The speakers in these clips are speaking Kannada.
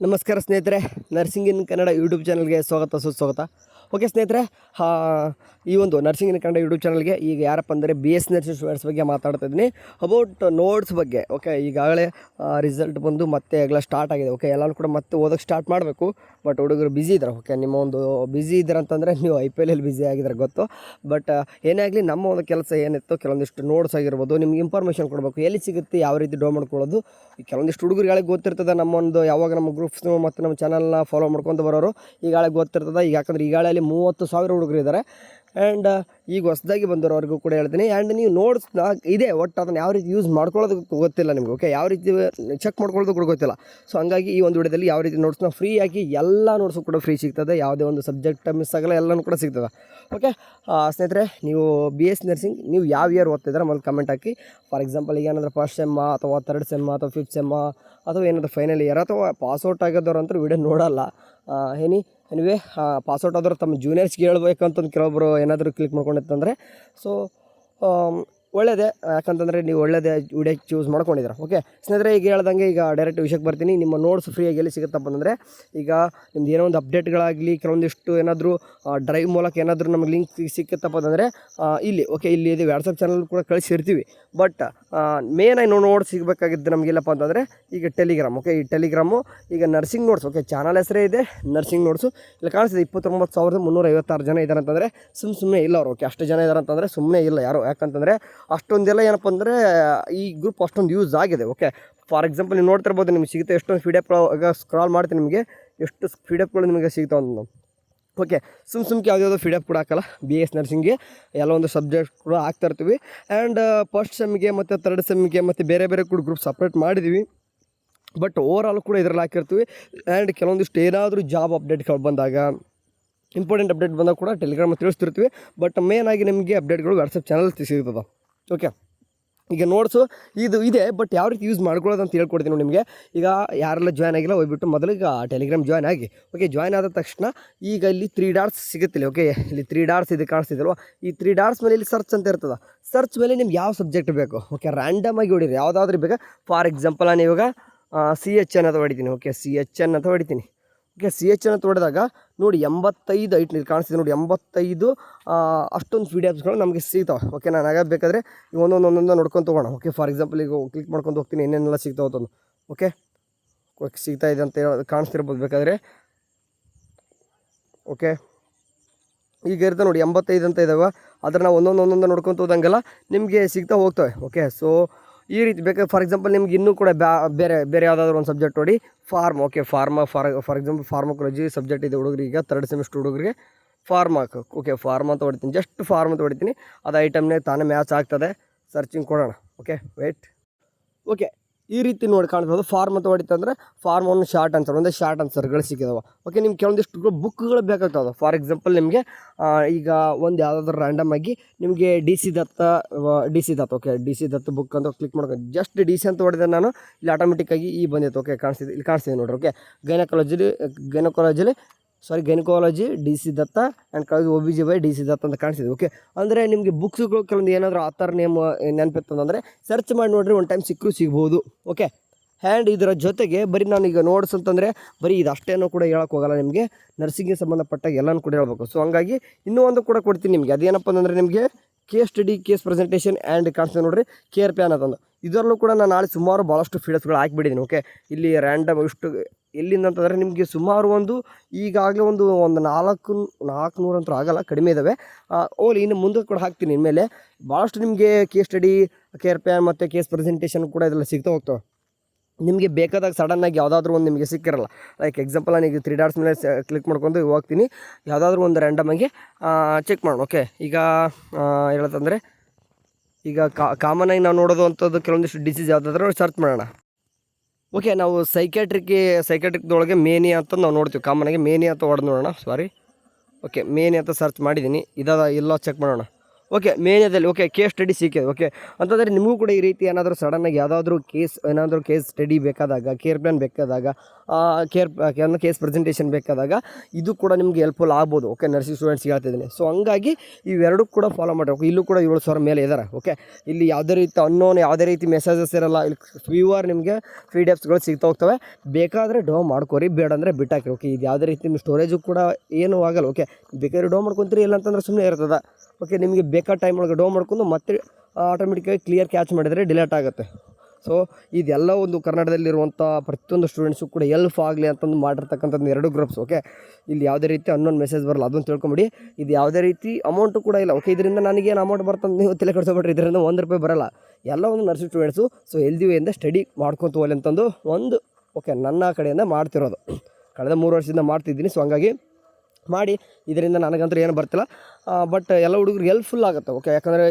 ನಮಸ್ಕಾರ ಸ್ನೇಹಿತರೆ, ನರ್ಸಿಂಗ್ ಇನ್ ಕನ್ನಡ ಯೂಟ್ಯೂಬ್ ಚಾನಲ್ಗೆ ಸ್ವಾಗತ ಸುಸ್ವಾಗತ. ಓಕೆ ಸ್ನೇಹಿತರೆ, ಈ ಒಂದು ನರ್ಸಿಂಗ್ ಇನ್ ಕನ್ನಡ ಯೂಟ್ಯೂಬ್ ಚಾನಲ್ಗೆ ಈಗ ಯಾರಪ್ಪ ಅಂದರೆ BS ನರ್ಸಿಂಗ್ ಸ್ಟೂಡೆಂಟ್ಸ್ ಬಗ್ಗೆ ಮಾತಾಡ್ತಾ ಇದ್ದೀನಿ. ಅಬೌಟ್ ನೋಟ್ಸ್ ಬಗ್ಗೆ. ಓಕೆ, ಈಗಾಗಲೇ ರಿಸಲ್ಟ್ ಬಂದು ಮತ್ತೆ ಎಲ್ಲ ಸ್ಟಾರ್ಟ್ ಆಗಿದೆ. ಓಕೆ, ಎಲ್ಲರೂ ಕೂಡ ಮತ್ತೆ ಓದೋಕ್ಕೆ ಸ್ಟಾರ್ಟ್ ಮಾಡಬೇಕು. ಬಟ್ ಹುಡುಗರು ಬ್ಯುಸಿ ಇದ್ದಾರೆ. ಓಕೆ, ನಿಮ್ಮ ಒಂದು ಬ್ಯುಸಿ ಇದ್ದಾರೆ ಅಂತಂದರೆ ನೀವು IPL ಬ್ಯುಸಿ ಆಗಿದ್ದಾರೆ ಗೊತ್ತು. ಬಟ್ ಏನೇ ಆಗಲಿ, ನಮ್ಮ ಒಂದು ಕೆಲಸ ಏನಿತ್ತು, ಕೆಲವೊಂದಿಷ್ಟು ನೋಟ್ಸ್ ಆಗಿರ್ಬೋದು, ನಿಮ್ಗೆ ಇನ್ಫಾರ್ಮೇಷನ್ ಕೊಡಬೇಕು, ಎಲ್ಲಿ ಸಿಗುತ್ತೆ, ಯಾವ ರೀತಿ ಡೌನ್ ಮಾಡ್ಕೊಳ್ಳೋದು. ಕೆಲವೊಂದಿಷ್ಟು ಹುಡುಗರುಗಳಿಗೆ ಗೊತ್ತಿರ್ತದೆ. ನಮ್ಮೊಂದು ಯಾವಾಗ ನಮ್ಮ ಗ್ರೂಪ್ಸ್ನು ಮತ್ತು ನಮ್ಮ ಚಾನಲ್ನ ಫಾಲೋ ಮಾಡ್ಕೊಂಡು ಬರೋರು ಈಗಾಗಲೇ ಗೊತ್ತಿರ್ತದೆ. ಈಗ ಯಾಕಂದರೆ ಈಗಾಗಲೇ 30,000 ಹುಡುಗರು ಇದ್ದಾರೆ. ಆ್ಯಂಡ್ ಈಗ ಹೊಸದಾಗಿ ಬಂದವರವರೆಗೂ ಕೂಡ ಹೇಳ್ತೀನಿ. ಆ್ಯಂಡ್ ನೀವು ನೋಟ್ಸ್ನ ಇದೆ, ಒಟ್ಟು ಅದನ್ನು ಯಾವ ರೀತಿ ಯೂಸ್ ಮಾಡ್ಕೊಳ್ಳೋದಕ್ಕೆ ಗೊತ್ತಿಲ್ಲ ನಿಮಗೆ. ಓಕೆ, ಯಾವ ರೀತಿ ಚೆಕ್ ಮಾಡ್ಕೊಳ್ಳೋದು ಕೂಡ ಗೊತ್ತಿಲ್ಲ. ಸೊ ಹಂಗಾಗಿ ಈ ಒಂದು ವಿಡಿಯೋದಲ್ಲಿ ಯಾವ ರೀತಿ ನೋಟ್ಸ್ನ ಫ್ರೀ ಆಗಿ ಎಲ್ಲ ನೋಟ್ಸು ಕೂಡ ಫ್ರೀ ಸಿಗ್ತದೆ. ಯಾವುದೇ ಒಂದು ಸಬ್ಜೆಕ್ಟ್ ಮಿಸ್ ಆಗಲ್ಲ, ಎಲ್ಲನೂ ಕೂಡ ಸಿಗ್ತದೆ. ಓಕೆ ಸ್ನೇಹಿತರೆ, ನೀವು BS ನರ್ಸಿಂಗ್ ನೀವು ಯಾವ ಇಯರ್ ಓದ್ತಿದ್ದಾರೆ ಮೊದಲು ಕಮೆಂಟ್ ಹಾಕಿ. ಫಾರ್ ಎಕ್ಸಾಂಪಲ್ ಈಗ ಏನಾದರೂ ಫಸ್ಟ್ ಸೆಮ್ಮ ಅಥವಾ ಥರ್ಡ್ ಸೆಮ್ಮ ಅಥವಾ ಫಿಫ್ತ್ ಸೆಮ್ಮ ಅಥವಾ ಏನಾದರೂ ಫೈನಲ್ ಇಯರ್ ಅಥವಾ ಪಾಸ್ಔಟ್ ಆಗಿದ್ದವ್ರು ಅಂತೂ ವಿಡಿಯೋ ನೋಡಲ್ಲ. ಎನಿವೇ ಪಾಸ್ಔಟ್ ಆದರೂ ತಮ್ಮ ಜೂನಿಯರ್ಸ್ಗೆ ಹೇಳ್ಬೇಕಂತಂದು ಕೆಲವೊಬ್ಬರು ಏನಾದರೂ ಕ್ಲಿಕ್ ಮಾಡ್ಕೊಂಡಿತ್ತಂದರೆ ಸೊ ಒಳ್ಳೆಯದೇ. ಯಾಕಂತಂದರೆ ನೀವು ಒಳ್ಳೆಯದೇ ವಿಡಿಯೋ ಚೂಸ್ ಮಾಡ್ಕೊಂಡಿದ್ದೀರ. ಓಕೆ ಸ್ನೇಹಿತರೆ, ಈಗ ಹೇಳ್ದಂಗೆ ಈಗ ಡೈರೆಕ್ಟ್ ವಿಷಯಕ್ಕೆ ಬರ್ತೀನಿ. ನಿಮ್ಮ ನೋಟ್ಸ್ ಫ್ರೀಯಾಗಿ ಎಲ್ಲಿ ಸಿಗುತ್ತಪ್ಪ ಅಂದರೆ, ಈಗ ನಿಮ್ದು ಏನೋ ಒಂದು ಅಪ್ಡೇಟ್ಗಳಾಗಲಿ, ಕೆಲವೊಂದಿಷ್ಟು ಏನಾದರೂ ಡ್ರೈವ್ ಮೂಲಕ ಏನಾದರೂ ನಮಗೆ ಲಿಂಕ್ ಸಿಕ್ಕುತ್ತಪ್ಪ ಅಂತಂದರೆ ಇಲ್ಲಿ. ಓಕೆ, ಇಲ್ಲಿ ಇದು ವಾಟ್ಸಪ್ ಚಾನಲ್ ಕೂಡ ಕಳಿಸಿರ್ತೀವಿ. ಬಟ್ ಮೇನಾಗಿ ನೋಟ್ಸ್ ಸಿಗಬೇಕಾಗಿದ್ದು ನಮಗಿಲ್ಲಪ್ಪ ಅಂತಂದರೆ ಈಗ ಟೆಲಿಗ್ರಾಮ್. ಓಕೆ, ಈ ಟೆಲಿಗ್ರಾಮು ಈಗ ನರ್ಸಿಂಗ್ ನೋಟ್ಸ್. ಓಕೆ, ಚಾನಲ್ ಹೆಸರೇ ಇದೆ ನರ್ಸಿಂಗ್ ನೋಟ್ಸು. ಇಲ್ಲಿ ಕಾಣಿಸ್ತಿದೆ 29,356 ಜನ ಇದ್ದಾರೆ ಅಂತಂದರೆ ಸುಮ್ಮನೆ ಇಲ್ಲ ಅವರು. ಓಕೆ, ಅಷ್ಟು ಜನ ಇದ್ದಾರೆ ಅಂತಂದರೆ ಸುಮ್ಮನೆ ಇಲ್ಲ ಯಾರು. ಯಾಕಂತಂದರೆ ಅಷ್ಟೊಂದೆಲ್ಲ ಏನಪ್ಪ ಅಂದರೆ ಈ ಗ್ರೂಪ್ ಅಷ್ಟೊಂದು ಯೂಸ್ ಆಗಿದೆ. ಓಕೆ, ಫಾರ್ ಎಕ್ಸಾಂಪಲ್ ನೀವು ನೋಡ್ತಿರ್ಬೋದು, ನಿಮ್ಗೆ ಸಿಗುತ್ತೆ ಎಷ್ಟೊಂದು PDF ಈಗ ಸ್ಕ್ರಾಲ್ ಮಾಡ್ತೀನಿ, ನಿಮಗೆ ಎಷ್ಟು PDFಗಳು ನಿಮಗೆ ಸಿಗ್ತಾವೆ ಅಂತ. ಓಕೆ, ಸುಮ್ಕೆ ಯಾವುದ್ಯಾವುದೋ PDF ಕೂಡ ಹಾಕಲ್ಲ. BS ನರ್ಸಿಂಗ್ಗೆ ಎಲ್ಲ ಒಂದು ಸಬ್ಜೆಕ್ಟ್ ಕೂಡ ಹಾಕ್ತಾ ಇರ್ತೀವಿ. ಆ್ಯಂಡ್ ಫಸ್ಟ್ ಸೆಮ್ಗೆ ಮತ್ತು ಥರ್ಡ್ ಸೆಮ್ಗೆ ಮತ್ತು ಬೇರೆ ಬೇರೆ ಕೂಡ ಗ್ರೂಪ್ ಸಪ್ರೇಟ್ ಮಾಡಿದ್ದೀವಿ. ಬಟ್ ಓವರಾಲ್ ಕೂಡ ಇದರಲ್ಲಿ ಹಾಕಿರ್ತೀವಿ. ಆ್ಯಂಡ್ ಕೆಲವೊಂದಿಷ್ಟು ಏನಾದರೂ ಜಾಬ್ ಅಪ್ಡೇಟ್ಗಳು ಬಂದಾಗ, ಇಂಪಾರ್ಟೆಂಟ್ ಅಪ್ಡೇಟ್ ಬಂದಾಗ ಕೂಡ ಟೆಲಿಗ್ರಾಮ್ ತಿಳಿಸ್ತಿರ್ತೀವಿ. ಬಟ್ ಮೇನಾಗಿ ನಿಮಗೆ ಅಪ್ಡೇಟ್ಗಳು ವಾಟ್ಸಪ್ ಚಾನಲ್ ಸಿಗ್ತದೆ. ಓಕೆ, ಈಗ ನೋಟ್ಸು ಇದು ಇದೆ, ಬಟ್ ಯಾವ ರೀತಿ ಯೂಸ್ ಮಾಡ್ಕೊಳ್ಳೋದು ಅಂತ ಹೇಳ್ಕೊಡ್ತೀನಿ ನಿಮಗೆ. ಈಗ ಯಾರೆಲ್ಲ ಜಾಯ್ನ್ ಆಗಿಲ್ಲ ಹೋಗ್ಬಿಟ್ಟು ಮೊದಲಿಗೆ ಟೆಲಿಗ್ರಾಮ್ ಜಾಯ್ನ್ ಆಗಿ. ಓಕೆ, ಜಾಯ್ನ್ ಆದ ತಕ್ಷಣ ಈಗ ಇಲ್ಲಿ 3 ಡಾಟ್ಸ್ ಸಿಗುತ್ತಿಲ್ಲ. ಓಕೆ, ಇಲ್ಲಿ 3 ಡಾಟ್ಸ್ ಇದು ಕಾಣಿಸ್ತಿದಲ್ವ, ಈ 3 ಡಾಟ್ಸ್ ಮೇಲೆ ಇಲ್ಲಿ ಸರ್ಚ್ ಅಂತ ಇರ್ತದೆ. ಸರ್ಚ್ ಮೇಲೆ ನಿಮ್ಗೆ ಯಾವ ಸಬ್ಜೆಕ್ಟ್ ಬೇಕು, ಓಕೆ, ರ್ಯಾಂಡಮ್ ಆಗಿ ಹೊಡೀರಿ, ಯಾವುದಾದ್ರೂ ಬೇಕಾ. ಫಾರ್ ಎಕ್ಸಾಂಪಲ್ ನಾನು ಇವಾಗ CHN ಅಂತ ಹೊಡಿತೀನಿ. ಓಕೆ, CHN ಅಂತ ಹೊಡಿತೀನಿ. ಓಕೆ, CHN ಅಂತ ಹೊಡೆದಾಗ ನೋಡಿ 85 ಐಟ್ ಕಾಣಿಸ್ತಿದೆ ನೋಡಿ, 85 ಅಷ್ಟೊಂದು PDFಗಳು ನಮಗೆ ಸಿಗ್ತಾವೆ. ಓಕೆ, ನಾನು ಆಗ ಬೇಕಾದರೆ ಈಗ ಒಂದೊಂದು ನೋಡ್ಕೊಂಡು ತೊಗೋಣ. ಓಕೆ, ಫಾರ್ ಎಕ್ಸಾಂಪಲ್ ಈಗ ಕ್ಲಿಕ್ ಮಾಡ್ಕೊಂಡು ಹೋಗ್ತೀನಿ, ಏನೇನೆಲ್ಲ ಸಿಗ್ತಾವೆ ಅಂತಂದು. ಓಕೆ, ಸಿಗ್ತಾ ಇದೆ ಅಂತ ಕಾಣಿಸ್ತಿರ್ಬೋದು ಬೇಕಾದರೆ. ಓಕೆ, ಈಗ ಇರುತ್ತೆ ನೋಡಿ 85 ಅಂತ ಇದ್ದಾವೆ. ಆದರೆ ನಾವು ಒಂದೊಂದು ನೋಡ್ಕೊತ ಹೋದಂಗೆಲ್ಲ ನಿಮಗೆ ಸಿಗ್ತಾ ಹೋಗ್ತವೆ. ಓಕೆ, ಸೊ ಈ ರೀತಿ ಬೇಕಾದ್ರೆ ಫಾರ್ ಎಕ್ಸಾಂಪಲ್ ನಿಮ್ಗೆ ಇನ್ನೂ ಕೂಡ ಬೇರೆ ಯಾವುದಾದ್ರೂ ಒಂದು ಸಬ್ಜೆಕ್ಟ್ ನೋಡಿ. Pharm. Okay, for example pharmacology subject ಇದೆ ಹುಡುಗರಿಗೆ, ಥರ್ಡ್ ಸೆಮಿಸ್ಟರ್ ಹುಡುಗರಿಗೆ ಫಾರ್ಮಾಕ್. ಓಕೆ, ಫಾರ್ಮ್ ಅಂತ ಹೊಡಿತೀನಿ, ಜಸ್ಟ್ ಫಾರ್ಮ್ ಅಂತ ಹೊಡಿತೀನಿ. ಅದು ಐಟಮ್ನೇ ತಾನೇ ಮ್ಯಾಚ್ ಆಗ್ತದೆ. ಸರ್ಚಿಂಗ್ ಕೊಡೋಣ. Okay, wait. ಓಕೆ, ಈ ರೀತಿ ನೋಡಿ ಕಾಣ್ಬೋದು. ಫಾರ್ಮ್ ಅಂತ ಹೊಡಿತಂದರೆ ಫಾರ್ಮ್ 1 ಶಾರ್ಟ್ ಆನ್ಸರ್, ಒಂದೇ ಶಾರ್ಟ್ ಆನ್ಸರ್ಗಳು ಸಿಕ್ಕಿದಾವೆ. ಓಕೆ, ನಿಮ್ಗೆ ಕೆಲವೊಂದಿಷ್ಟು ಬುಕ್ಗಳು ಬೇಕಾಗ್ತವೆ. ಫಾರ್ ಎಕ್ಸಾಂಪಲ್ ನಿಮಗೆ ಈಗ ಒಂದು ಯಾವುದಾದ್ರೂ ರ್ಯಾಂಡಮ್ ಆಗಿ ನಿಮಗೆ DC ದತ್ತ. ಓಕೆ, DC ದತ್ತ ಬುಕ್ ಅಂತ ಕ್ಲಿಕ್ ಮಾಡ್ಕೊಂಡು ಜಸ್ಟ್ DC ಅಂತ ಹೊಡೆದ ನಾನು ಇಲ್ಲಿ ಆಟೋಮೆಟಿಕ್ಕಾಗಿ ಈ ಬಂದಿತ್ತು. ಓಕೆ, ಇಲ್ಲಿ ಕಾಣಿಸ್ತಿದೆ ನೋಡಿರಿ. Okay, gynaecology DC Datta and college OBGY DC ದತ್ತ ಅಂತ ಕಾಣಿಸ್ತಿದೆ. ಓಕೆ, ಅಂದರೆ ನಿಮಗೆ ಬುಕ್ಸ್ಗಳು ಕೆಲವೊಂದು ಏನಾದರೂ ಆಥರ್ ನೇಮ್ ನೆನಪಿತ್ತಂದರೆ ಸರ್ಚ್ ಮಾಡಿ ನೋಡಿರಿ, ಒಂದು ಟೈಮ್ ಸಿಗ್ಬೋದು. ಓಕೆ, ಆ್ಯಂಡ್ ಇದರ ಜೊತೆಗೆ ಬರೀ ನಾನು ಈಗ ನೋಟ್ಸ್ ಅಂತಂದರೆ ಬರೀ ಇದು ಅಷ್ಟೇನೂ ಕೂಡ ಹೇಳೋಕ್ಕೆ ಹೋಗಲ್ಲ. ನಿಮಗೆ ನರ್ಸಿಂಗ್ಗೆ ಸಂಬಂಧಪಟ್ಟಾಗ ಎಲ್ಲನೂ ಕೂಡ ಹೇಳ್ಬೇಕು. ಸೊ ಹಂಗಾಗಿ ಇನ್ನೂ ಒಂದು ಕೂಡ ಕೊಡ್ತೀನಿ ನಿಮಗೆ. ಅದೇನಪ್ಪ ಅಂತಂದರೆ ನಿಮಗೆ case study, case presentation and ಕಾಣಿಸ್ತದೆ ನೋಡಿರಿ, ಕೇರ್ ಪ್ಯಾನ್ ಅಂತಂದು. ಇದರಲ್ಲೂ ಕೂಡ ನಾನು ನಾಳೆ ಸುಮಾರು ಭಾಳಷ್ಟು PDFಗಳು ಹಾಕಿಬಿಟ್ಟಿದ್ದೀನಿ. ಓಕೆ, ಇಲ್ಲಿ ರ್ಯಾಂಡಮ್ ಇಷ್ಟು ಎಲ್ಲಿಂದ ಅಂತಂದರೆ ನಿಮಗೆ ಸುಮಾರು ಈಗಾಗಲೇ ಒಂದು 400 ಅಂತೂ ಆಗಲ್ಲ, ಕಡಿಮೆ ಇದ್ದಾವೆ. ಇನ್ನು ಮುಂದೆ ಕೂಡ ಹಾಕ್ತೀನಿ. ಇನ್ಮೇಲೆ ಭಾಳಷ್ಟು ನಿಮಗೆ ಕೇಸ್ ಸ್ಟಡಿ, ಕೇರ್ ಪ್ಯಾನ್ ಮತ್ತು ಕೇಸ್ ಪ್ರೆಸೆಂಟೇಷನ್ ಕೂಡ ಇದೆಲ್ಲ ಸಿಗ್ತಾ ಹೋಗ್ತವೆ. ನಿಮಗೆ ಬೇಕಾದಾಗ ಸಡನ್ನಾಗಿ ಯಾವುದಾದ್ರೂ ಒಂದು ನಿಮಗೆ ಸಿಕ್ಕಿರಲ್ಲ. ಲೈಕ್ ಎಕ್ಸಾಂಪಲ್ ನಾನು ಈಗ 3 ಡಾಟ್ಸ್ ಮೇಲೆ ಕ್ಲಿಕ್ ಮಾಡ್ಕೊಂಡು ಹೋಗ್ತೀನಿ, ಯಾವುದಾದ್ರೂ ಒಂದು ರ್ಯಾಂಡಮಾಗಿ ಚೆಕ್ ಮಾಡೋಣ. ಓಕೆ, ಈಗ ಹೇಳತ್ತಂದರೆ ಈಗ ಕಾಮನಾಗಿ ನಾವು ನೋಡೋದು ಅಂಥದ್ದು ಕೆಲವೊಂದಿಷ್ಟು ಡಿಸೀಸ್ ಯಾವುದಾದ್ರೂ ಸರ್ಚ್ ಮಾಡೋಣ. ಓಕೆ, ನಾವು ಸೈಕ್ಯಾಟ್ರಿಕ್ದೊಳಗೆ ಮೇನಿಯಾ ಅಂತ ನಾವು ನೋಡ್ತೀವಿ. ಕಾಮನಾಗಿ ಮೇನಿಯಾ ಅಂತ ಹೊಡೆದು ನೋಡೋಣ. ಓಕೆ, ಮೇನಿಯಾ ಅಂತ ಸರ್ಚ್ ಮಾಡಿದ್ದೀನಿ. ಇಲ್ಲ ಚೆಕ್ ಮಾಡೋಣ. ಓಕೆ ಮೇನ್ಯದಲ್ಲಿ ಓಕೆ ಕೇಸ್ ಸ್ಟಡಿ ಸಿಕ್ಕಿದೆ ಓಕೆ ಅಂತಂದರೆ ನಿಮಗೂ ಕೂಡ ಈ ರೀತಿ ಏನಾದರೂ ಸಡನ್ನಾಗಿ ಯಾವುದಾದ್ರೂ ಕೇಸ್ ಸ್ಟಡಿ ಬೇಕಾದಾಗ ಕೇರ್ ಪ್ಲಾನ್ ಬೇಕಾದಾಗ ಕೇಸ್ ಪ್ರೆಸೆಂಟೇಷನ್ ಬೇಕಾದಾಗ ಇದು ಕೂಡ ನಿಮಗೆ ಹೆಲ್ಪ್ಫುಲ್ ಆಗ್ಬೋದು ಓಕೆ ನರ್ಸಿಂಗ್ ಸ್ಟೂಡೆಂಟ್ಸ್ಗೆ ಹೇಳ್ತಿದ್ದೀನಿ. ಸೊ ಹಂಗಾಗಿ ಇವೆರಡೂ ಕೂಡ ಫಾಲೋ ಮಾಡಿ. ಓಕೆ ಇಲ್ಲೂ ಕೂಡ 7,000 ಮೇಲೆ ಇದ್ದಾರೆ. ಓಕೆ ಇಲ್ಲಿ ಯಾವುದೇ ರೀತಿ ಯಾವುದೇ ರೀತಿ ಮೆಸೇಜಸ್ ಇರಲ್ಲ. ಇಲ್ಲಿ ಪ್ಯೂರ್ ನಿಮಗೆ PDFsಗಳು ಸಿಗ್ತಾ ಹೋಗ್ತವೆ. ಬೇಕಾದರೆ ಡೌನ್ ಮಾಡ್ಕೊರಿ, ಬೇಡ ಅಂದರೆ ಬಿಟ್ಟಾಕಿ. ಓಕೆ ಇದು ಯಾವುದೇ ರೀತಿ ನಿಮ್ಮ ಸ್ಟೋರೇಜು ಕೂಡ ಏನೂ ಆಗಲ್ಲ. ಓಕೆ ಬೇಕಾದ್ರೆ ಡೌನ್ ಮಾಡ್ಕೊತೀರಿ, ಇಲ್ಲ ಅಂತಂದ್ರೆ ಸುಮ್ಮನೆ ಇರ್ತದೆ. ಓಕೆ ನಿಮಗೆ ಬೇಕಾದ ಟೈಮ್ ಒಳಗೆ ಡೌನ್ ಮಾಡ್ಕೊಂಡು ಮತ್ತೆ ಆಟೋಮೆಟಿಕ್ಕಾಗಿ ಕ್ಲಿಯರ್ ಕ್ಯಾಚ್ ಮಾಡಿದರೆ ಡಿಲೇಟ್ ಆಗುತ್ತೆ. ಸೊ ಇದೆಲ್ಲ ಒಂದು ಕರ್ನಾಟಕದಲ್ಲಿರುವಂಥ ಪ್ರತಿಯೊಂದು ಸ್ಟೂಡೆಂಟ್ಸು ಕೂಡ ಹೆಲ್ಪ್ ಆಗಲಿ ಅಂತಂದು ಮಾಡಿರ್ತಕ್ಕಂಥದ್ದು 2 ಗ್ರೂಪ್ಸ್. ಓಕೆ ಇಲ್ಲಿ ಯಾವುದೇ ರೀತಿ ಅನ್ನೊಂದು ಮೆಸೇಜ್ ಬರಲ್ಲ, ಅದನ್ನು ತಿಳ್ಕೊಂಬಿಡಿ. ಇದು ಯಾವುದೇ ರೀತಿ ಅಮೌಂಟು ಕೂಡ ಇಲ್ಲ. ಓಕೆ ಇದರಿಂದ ನನಗೇನು ಅಮೌಂಟ್ ಬರ್ತಂತ ನೀವು ತಲೆ ಕೆಡಿಸ್ಕೊಬಿಟ್ರಿ, ಇದರಿಂದ ₹1 ಬರಲ್ಲ. ಎಲ್ಲ ಒಂದು ನರ್ಸಿಂಗ್ ಸ್ಟೂಡೆಂಟ್ಸು ಸೊ ಹೆಲ್ದಿ ವೇಯಿಂದ ಸ್ಟಡಿ ಮಾಡ್ಕೊತ ಹೋಗಲಿ ಅಂತಂದು ಒಂದು ಓಕೆ ನನ್ನ ಕಡೆಯಿಂದ ಮಾಡ್ತಿರೋದು. ಕಳೆದ 3 ವರ್ಷದಿಂದ ಮಾಡ್ತಿದ್ದೀನಿ. ಸೊ ಹಂಗಾಗಿ ಮಾಡಿ, ಇದರಿಂದ ನನಗಂತೂ ಏನು ಬರ್ತಿಲ್ಲ. ಬಟ್ ಎಲ್ಲ ಹುಡುಗರಿಗೆ ಹೆಲ್ಪ್ಫುಲ್ ಆಗುತ್ತೆ. ಓಕೆ ಯಾಕಂದರೆ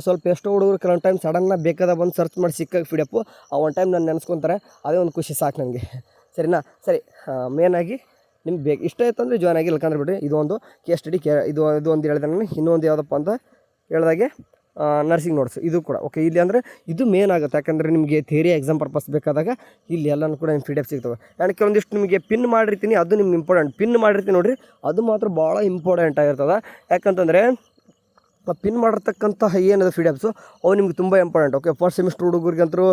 ಸ್ವಲ್ಪ ಎಷ್ಟೋ ಹುಡುಗರು ಕೆಲವೊಂದು ಟೈಮ್ ಸಡನ್ನಾಗಿ ಬೇಕಾದ ಬಂದು ಸರ್ಚ್ ಮಾಡಿ ಸಿಕ್ಕಾಗ PDF ಒಂದು ಟೈಮ್ ನಾನು ನೆನೆಸ್ಕೊತಾರೆ. ಅದೇ ಒಂದು ಖುಷಿ ಸಾಕು ನನಗೆ. ಸರಿನಾ? ಸರಿ, ಮೇನಾಗಿ ನಿಮ್ಗೆ ಇಷ್ಟ ಆಯಿತು ಅಂದರೆ ಜಾಯ್ನ್ ಆಗಿ, ಇಲ್ಕಂದ್ರೆ ಬಿಡಿ. ಇದು ಒಂದು ಕೇಸ್ ಸ್ಟಡಿ ಇದು ಒಂದು ಹೇಳಿದೆ ನಾನು. ಇನ್ನೊಂದು ಯಾವುದಪ್ಪ ಅಂತ ಹೇಳಿದಾಗೆ ನರ್ಸಿಂಗ್ ನೋಟ್ಸ್ ಇದು ಕೂಡ ಓಕೆ ಇಲ್ಲಿ ಅಂದರೆ ಇದು ಮೇನ್ ಆಗುತ್ತೆ. ಯಾಕಂದರೆ ನಿಮಗೆ ಥಿಯರಿ ಎಕ್ಸಾಮ್ ಪರ್ಪಸ್ ಬೇಕಾದಾಗ ಇಲ್ಲಿ ಎಲ್ಲನೂ ಕೂಡ ನಿಮ್ಮ PDF ಸಿಗ್ತವೆ. ನಾನು ಕೆಲವೊಂದಿಷ್ಟು ನಿಮಗೆ ಪಿನ್ ಮಾಡಿರ್ತೀನಿ, ಅದು ನಿಮ್ಗೆ ಇಂಪಾರ್ಟೆಂಟ್. ಪಿನ್ ಮಾಡಿರ್ತೀನಿ ನೋಡಿರಿ, ಅದು ಮಾತ್ರ ಭಾಳ ಇಂಪಾರ್ಟೆಂಟ್ ಆಗಿರ್ತದೆ. ಯಾಕಂತಂದರೆ ಪಿನ್ ಮಾಡಿರ್ತಕ್ಕಂತಹ ಏನದು PDFs ಅವು ನಿಮ್ಗೆ ತುಂಬ ಇಂಪಾರ್ಟೆಂಟ್. ಓಕೆ ಫಸ್ಟ್ ಸೆಮಿಸ್ಟರ್ ಹುಡುಗರಿಗಂತೂ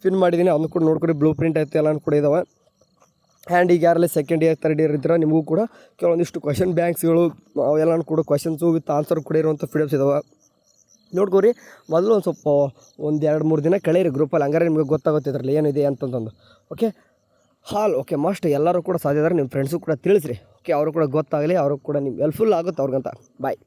ಪಿನ್ ಮಾಡಿದ್ದೀನಿ, ಅದನ್ನು ಕೂಡ ನೋಡ್ಕೊರಿ. ಬ್ಲೂ ಪ್ರಿಂಟ್ ಐತೆ ಎಲ್ಲನೂ ಕೂಡ ಇದ್ದಾವೆ. ಆ್ಯಂಡ್ ಈಗ ಯಾರಲ್ಲಿ ಸೆಕೆಂಡ್ ಇಯರ್ ಥರ್ಡ್ ಇಯರ್ ಇದ್ದರೆ ನಿಮಗೂ ಕೂಡ ಕೆಲವೊಂದಿಷ್ಟು ಕ್ವಶನ್ ಬ್ಯಾಂಕ್ಸ್ಗಳು ಅವೆಲ್ಲನೂ ಕೂಡ ಕ್ವಶನ್ಸು ವಿತ್ ಆನ್ಸರ್ ಕೂಡ ಇರುವಂಥ PDFs ಇದ್ದಾವೆ. ನೋಡ್ಕೋರಿ. ಮೊದಲು ಒಂದು ಸ್ವಲ್ಪ 1-2-3 ದಿನ ಕಳೀರಿ ಗ್ರೂಪಲ್ಲಿ, ಹಂಗಾರೆ ನಿಮಗೆ ಗೊತ್ತಾಗುತ್ತೆ ಇದರಲ್ಲಿ ಏನಿದೆ ಅಂತಂದು. ಓಕೆ ಓಕೆ ಮಸ್ಟ್ ಎಲ್ಲರೂ ಕೂಡ ಸಾಧ್ಯ ಇದ್ದಾರೆ. ನಿಮ್ಮ ಫ್ರೆಂಡ್ಸು ಕೂಡ ತಿಳಿಸ್ರಿ. ಓಕೆ ಅವರು ಕೂಡ ಗೊತ್ತಾಗಲಿ, ಅವರು ಕೂಡ ನಿಮ್ಗೆ ಹೆಲ್ಪ್ಫುಲ್ ಆಗುತ್ತೆ ಅವ್ರಿಗಂತ. ಬಾಯ್.